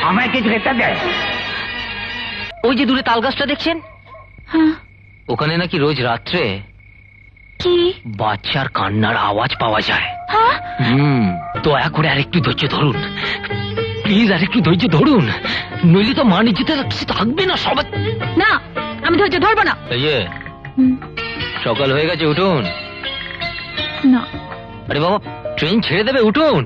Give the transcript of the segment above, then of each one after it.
আমায় কিছু খেতে দে। ওই যে দূরে তাল গাছটা দেখছেন, ওখানে নাকি রোজ রাত্রে কি বাচ্চার কান্নার আওয়াজ পাওয়া যায়। দয়া করে আরেকটু ধৈর্য ধরুন প্লিজ, আরেকটু ধৈর্য ধরুন, নইলে তো মা নিজেতে কিছু থাকবে না। সবাই না, আমি ধৈর্য ধরবো না। এই যে সকাল হয়ে গেছে, উঠুন। না। আরে বাবা, ট্রেন ছেড়ে দেবে, উঠুন।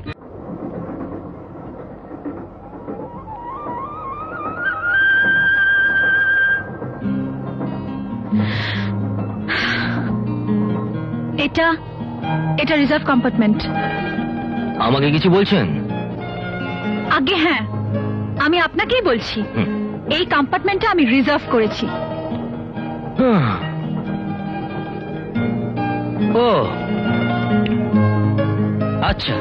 এটা এটা রিজার্ভ কম্পার্টমেন্ট। আমাকে কিছু বলছেন? আগে হ্যাঁ, আমি আপনাকেই বলছি। এই কম্পার্টমেন্টটা আমি রিজার্ভ করেছি। ও আচ্ছা,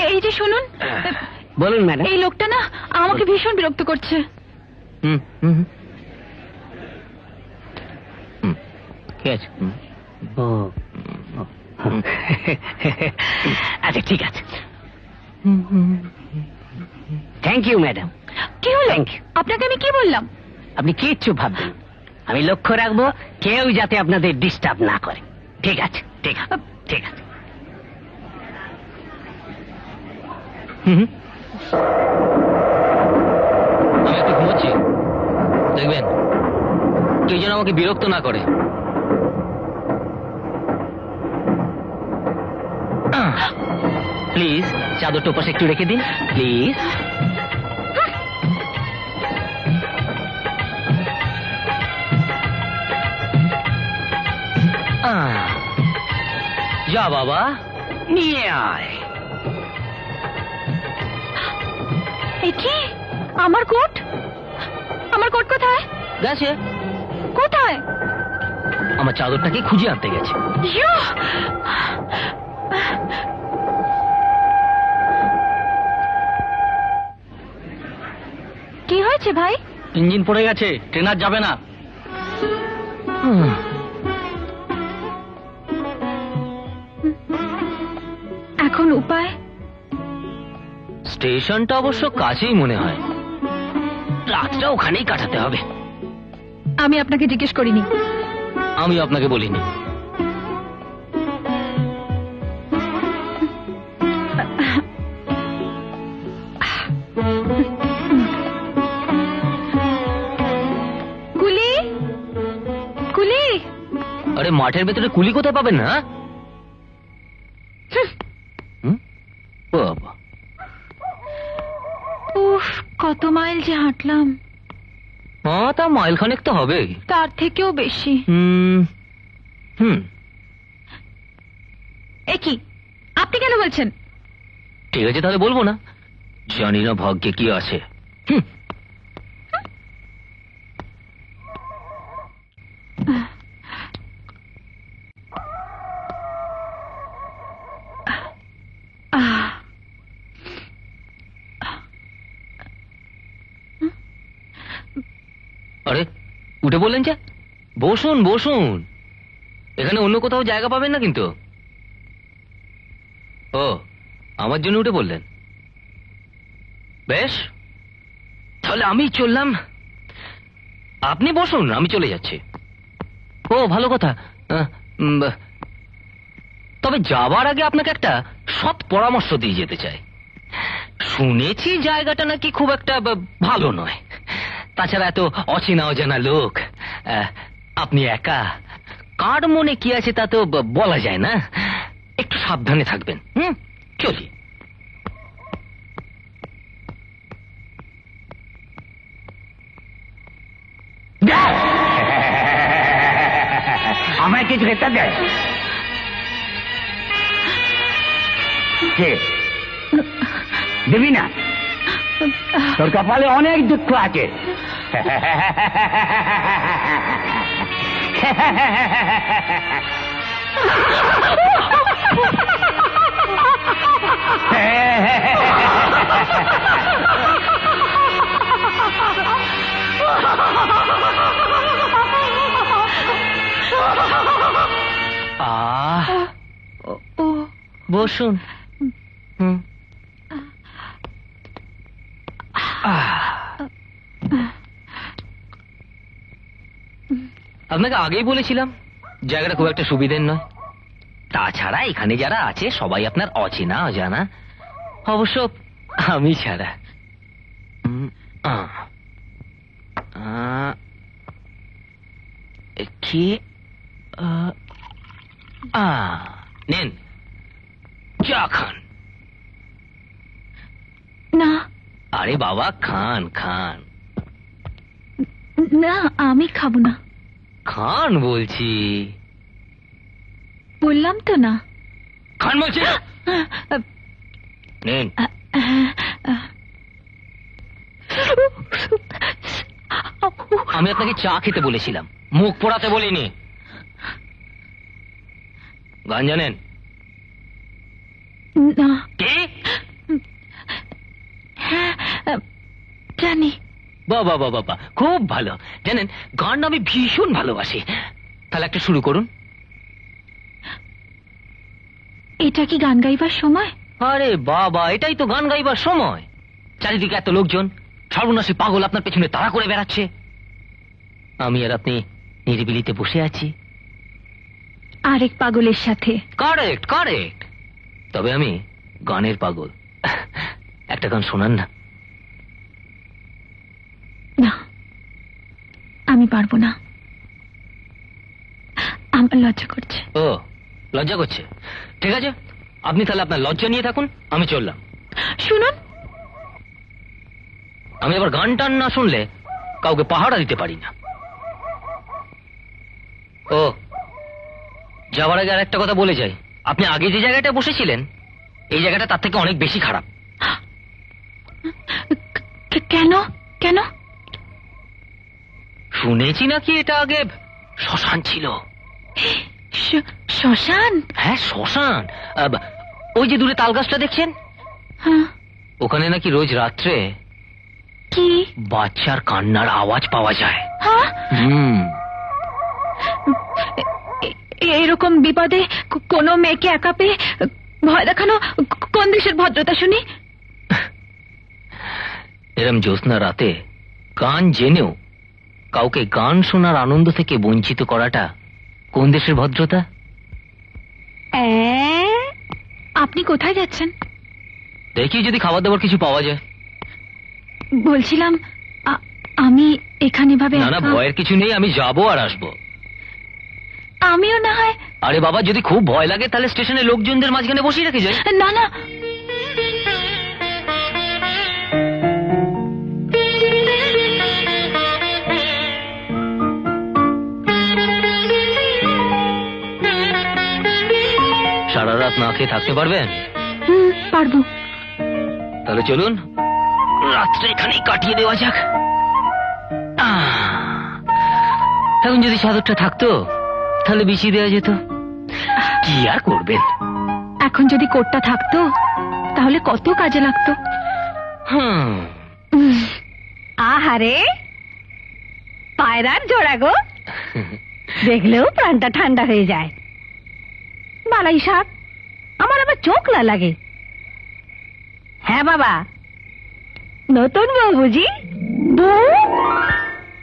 এই যে শুনুন। বলুন ম্যাডাম। এই লোকটা না আমাকে ভীষণ বিরক্ত করছে। ঠিক আছে। আচ্ছা ঠিক আছে, থ্যাংক ইউ ম্যাডাম। কি হলো? Thank you. আপনাকে আমি কি বললাম? আপনি কিচ্ছু ভাববেন, আমি লক্ষ্য রাখবো কেউ যাতে আপনাদের ডিস্টার্ব না করে। ঠিক আছে ঠিক আছে ঠিক আছে। আমি একটু ঘুমাচ্ছি, দেখবেন কেউ যেন আমাকে বিরক্ত না করে। প্লিজ চাদরটা পাশে একটু রেখে দিন প্লিজ। যা বাবা, নিয়ে আয়। এ কি? আমার কোট? আমার কোট কোথায়? গেছে। কোথায়? আমার চাদরটাকে খুঁজে আনতে গেছে। ইয়ো! কি হয়েছে ভাই? ইঞ্জিন পড়ে গেছে, ট্রেন আর যাবে না। এখন উপায়? স্টেশনটা অবশ্য কাছেই মনে হয়, রাতটা ওখানেই কাটাতে হবে। আমি আপনাকে জিজ্ঞেস করিনি। আমি আপনাকে বলিনি। কুলি, কুলি। আরে মাঠের ভেতরে কুলি কোথায় পাবেন না? বাবা, উফ, কত মাইল যে হাঁটলাম। হ্যাঁ, তা মাইল খানেক তো হবে। তার থেকেও বেশি। এ কি, আপনি কেন বলছেন? ঠিক আছে, তাহলে বলবো না। জানি না ভাগ্যে কি আছে। আরে উঠে বললেন যে? বসুন বসুন, এখানে অন্য কোথাও জায়গা পাবেন না কিন্তু। ও, আমার জন্য উঠে বললেন? বেশ, তাহলে আমি চললাম। আপনি বসুন, আমি চলে যাচ্ছি। ও ভালো কথা। তবে যাবার আগে আপনাকে একটা সৎ পরামর্শ দিয়ে যেতে চাই। শুনেছি জায়গাটা নাকি খুব একটা ভালো নয়, তাছাড়া এত অচেনা অজানা লোক, আপনি একা, কার মনে কি আছে তা তো বলা যায় না, একটু সাবধানে থাকবেন। চলি। আমায় কিছু খেতে দেয় দিবি না? তোর কপালে অনেক দুঃখ আছে। বসুন। আপনাকে আগেই বলেছিলাম জায়গাটা খুব একটা সুবিধের নয়, তাছাড়া এখানে যারা আছে সবাই আপনার অচেনা অজানা, অবশ্য আমি ছাড়া। কি নেন, চা খান। না। আরে বাবা, খান খান। না, আমি খাবো না। খান বলছি। বললাম তো না। খান বলছি। নেন। আমি আপনাকে চা খেতে বলেছিলাম, মুখ পোড়াতে বলিনি। গান জানেন? না। কে? হ্যাঁ, জানি। বাবা বাবা বাবা, খুব ভালো। জানেন, গান আমি ভীষণ ভালোবাসি। তাহলে একটা শুরু করুন। এটা কি গান গাইবার সময়? আরে বাবা, এটাই তো গান গাইবার সময়। চারিদিকে এত লোকজন, সর্বনাশী পাগল আপনার পেছনে তাড়া করে বেড়াচ্ছে, আমি আর আপনি নিরিবিলিতে বসে আছি আরেক পাগলের সাথে। Correct correct. তবে আমি গানের পাগল। একটা গান শোনান না। না, আমি পারবো না, আমার লজ্জা করছে। ও, লজ্জা করছে? ঠিক আছে, আপনি তাহলে আপনার লজ্জা নিয়ে থাকুন, আমি চললাম। শুনুন, আমি আবার গান টান না শুনলে কাউকে পাহারা দিতে পারি না। ও, যাওয়ার আগে আর একটা কথা বলে যাই, আপনি আগে যে জায়গাটা বসেছিলেন এই জায়গাটা তার থেকে অনেক বেশি খারাপ। কেন? কেন? শুনেছি নাকি এটা আগে শ্মশান ছিল। শ্মশান? হ্যাঁ, শ্মশান। ওই যে দূরে তাল গাছটা দেখছেন, হ্যাঁ। ওখানে নাকি রোজ রাত্রে কি বাচ্চার কান্নার আওয়াজ পাওয়া যায়। হ্যাঁ? হুম। এরকম বিপদে কোনো মেয়েকে একা পেয়ে ভয় দেখানো কোন দেশের ভদ্রতা শুনি? এরম জ্যোৎস্না রাতে গান জেনেও কাউকে গান শোনার আনন্দ থেকে বঞ্চিত করাটা কোন দেশের ভদ্রতা? আপনি কোথায় যাচ্ছেন? দেখি যদি খাবার দাবার কিছু পাওয়া যায়। বলছিলাম আমি এখানে ভাবে। না না, ভয়ের কিছু নেই, আমি যাবো আর আসবো। আমিও না হয়। আরে বাবা, যদি খুব ভয় লাগে তাহলে স্টেশনে লোকজনদের মাঝখানে বসিয়ে রেখে যাই। না না, সারা রাত না খেয়ে থাকতে পারবেন? পারবো। তাহলে চলুন, রাতটা এখানেই কাটিয়ে দেওয়া যাক। এখন যদি চাদরটা থাকতো তাহলে বিছিয়ে দেওয়া যেত, কি আর করবেন। এখন যদি কোটটা থাকতো তাহলে কত কাজে লাগতো। আহারে, পায়রার জোড়া গো, দেখলেও প্রাণটা ঠান্ডা হয়ে যায়। বালাই সাপ, আমার আবার চোখ না লাগে। হ্যাঁ বাবা, নতুন বউ বুঝি? বউ?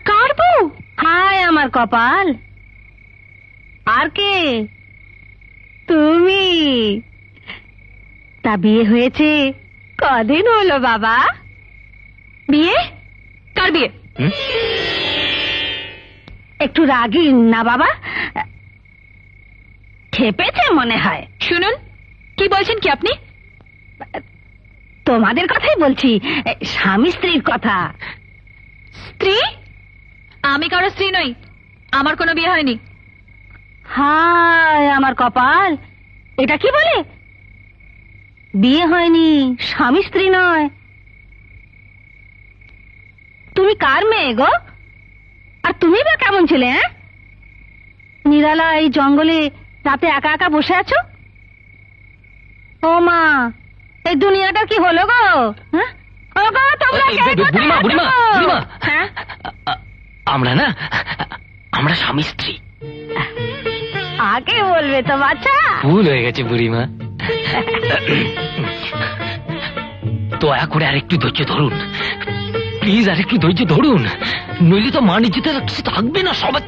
কার বউ? হায় আমার কপাল, আর কে? তুমি। তা বিয়ে হয়েছে কদিন হলো বাবা? বিয়ে? কার বিয়ে? হুম? একটু রাগি না বাবা? খেপেছে মনে হয়। শুনুন, কি বলছেন কি আপনি? তোমাদের কথাই বলছি, স্বামী স্ত্রীর কথা। স্ত্রী? আমি কারো স্ত্রী নই, আমার কোনো বিয়ে হয়নি। হায় আমার কপাল, এটা কি বলে? বিয়ে হয়নি, স্বামী স্ত্রী নয়। তুমি কার মেয়ে গো? আর তুমি বা কেমন ছিলে? নিরালা এই জঙ্গলে রাতে একা একা বসে আছো? ও মা, এই দুনিয়াটা কি হলো গো? হ্যাঁ? ও গো, তোমরা কে কোথায় বুড়িমা, আছো বুড়িমা, গো? বুড়িমা। হ্যাঁ? আমরা স্বামী স্ত্রী। আগে বলবে তো বাচ্চা। ভুল হয়ে গেছে বুড়িমা। দয়া করে আরেকটু ধৈর্য ধরুন, প্লিজ আরেকটু ধৈর্য ধরুন, নইলে তো মা নিজেতে কিছু থাকবে না। সবাই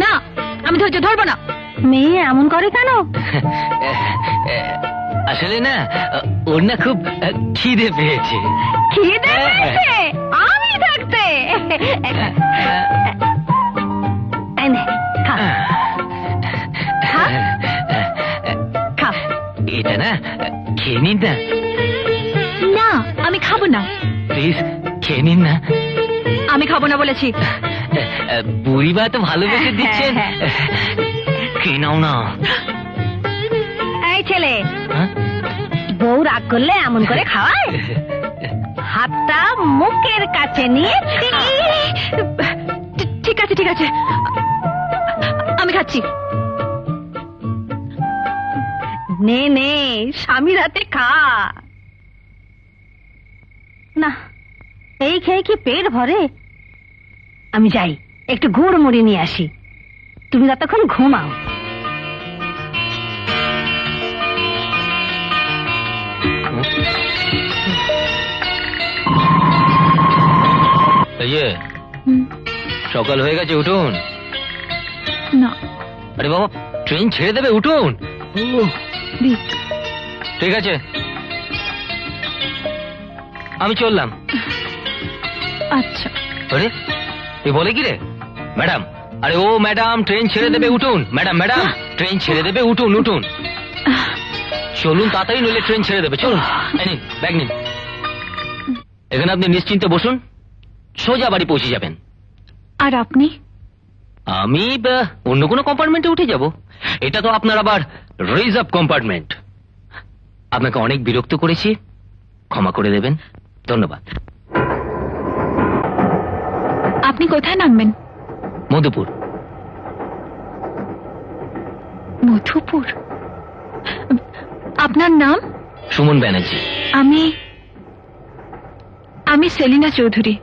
না, আমি ধৈর্য ধরবো না। মেয়ে এমন করে কেন? আসলে না, ওর না খুব খিদে পেয়েছে। খিদে পেয়েছে আমি থাকতে? এই নে, খা। খা। খা। এটা না খেয়ে নিন না। না, আমি খাবো না। প্লিজ খেয়ে নিন না। আমি খাবো না বলেছি। বুড়িমা তো ভালোবেসে দিচ্ছেন, খেয়ে নাও না। এই ছেলে, হ্যাঁ? বউ রাগ করলে এমন করে খাওয়ায়? হাতটা মুখের কাছে নিয়ে ঠিক আছে, ঠিক আছে, আমি খাচ্ছি। নে নে, স্বামীর হাতে খা। না, এই খেয়ে কি পেট ভরে? আমি যাই, একটু গুড় মুড়ি নিয়ে আসি, তুমি ততক্ষণ ঘুমাও। ইয়ে, সকাল হয়ে গেছে, উঠুন। না, আরে বাবা, ট্রেন ছেড়ে দেবে, উঠুন। ঠিক আছে, আমি চললাম। আচ্ছা। আরে এ বলে কি রে? ম্যাডাম, আরে ও ম্যাডাম, ট্রেন ছেড়ে দেবে, উঠুন। ম্যাডাম, ম্যাডাম, ট্রেন ছেড়ে দেবে, উঠুন, উঠুন। চলুন তাড়াতাড়ি, নইলে ট্রেন ছেড়ে দেবে। চলুন, এই নিন, ব্যাগ নিন। এখানে আপনি নিশ্চিন্তে বসুন, সোজা বাড়ি পৌঁছে যাবেন। আর আপনি? আমি অন্য কোনো কম্পার্টমেন্টে উঠে যাব। এটা তো আপনার আবার রিজার্ভ কম্পার্টমেন্ট। আপনাকে অনেক বিরক্ত করেছি, ক্ষমা করে দেবেন। ধন্যবাদ। আপনি কোথায় নামবেন? মধুপুর। মধুপুর? আপনার নাম? সুমন ব্যানার্জি। আমি সেলিনা চৌধুরী।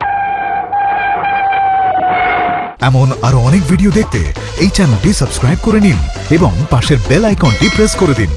এমন আরো অনেক ভিডিও দেখতে এই চ্যানেলটি সাবস্ক্রাইব করে নিন এবং পাশের বেল আইকনটি প্রেস করে দিন।